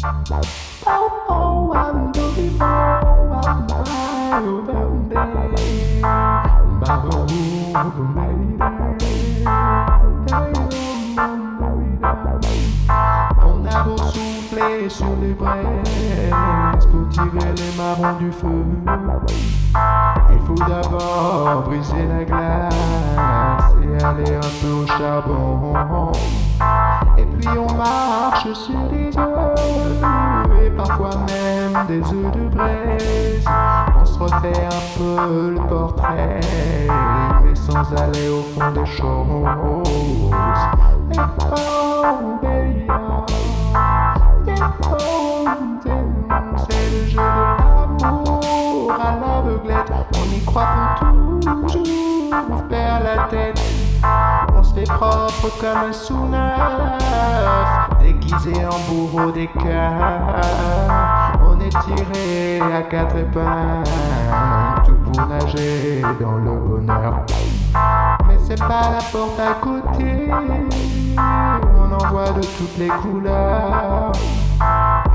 Oh, oh, I'm looking for my birthday. On a beau souffler sur les braises pour tirer les marrons du feu. Il faut d'abord briser la glace et aller un peu au charbon. Et puis on marche sur des œufs et parfois même des œufs de braise. On se refait un peu le portrait, mais sans aller au fond des choses. Et oh, baby, c'est le jeu de l'amour à l'aveuglette. On y croit pour toujours, on perd la tête. On se fait propre comme un sous-neuf, déguisé en bourreau des cœurs. On est tiré à quatre épingles, tout pour nager dans le bonheur. Mais c'est pas la porte à côté, on en voit de toutes les couleurs.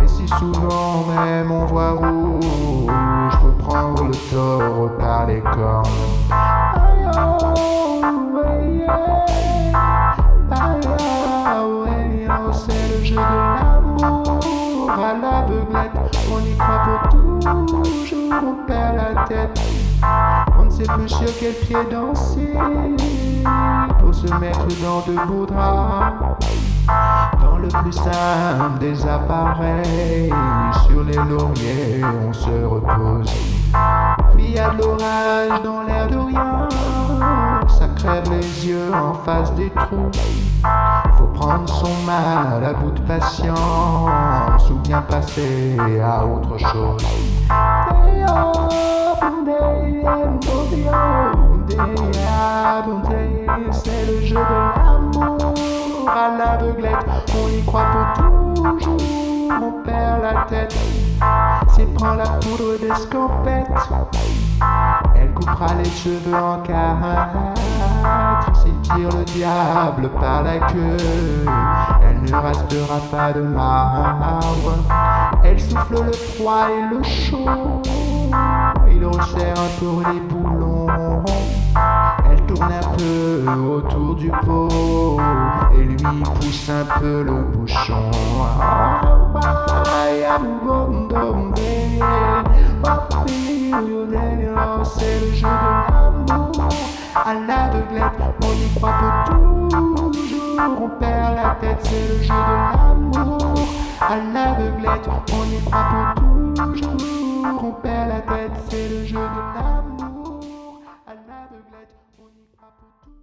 Et si souvent même on voit rouge, faut prendre le taureau par les cornes. C'est le jeu de l'amour à l'aveuglette. On y croit pour toujours, on perd la tête. On ne sait plus sur quel pied danser pour se mettre dans de beaux draps. Dans le plus simple des appareils, sur les lauriers on se repose. Puis y a de l'orage dans l'air de rien, ça crève les yeux en face des trous. Faut prendre son mal à bout de patience ou bien passer à autre chose. C'est le jeu de l'amour à l'aveuglette. On y croit pour toujours, on perd la tête. S'il prend la poudre d'escampette, elle coupera les cheveux en quatre. S'il tire le diable par la queue, elle ne restera pas de marbre. Elle souffle le froid et le chaud, il resserre un peu les boulons. Elle tourne un peu autour du pot et lui pousse un peu le bouchon. C'est le jeu de l'amour à l'aveuglette. On y croit pour toujours, on perd la tête. C'est le jeu de l'amour à l'aveuglette. On y croit pour toujours, on perd la tête. C'est le jeu de l'amour à l'aveuglette. On y croit pour toujours.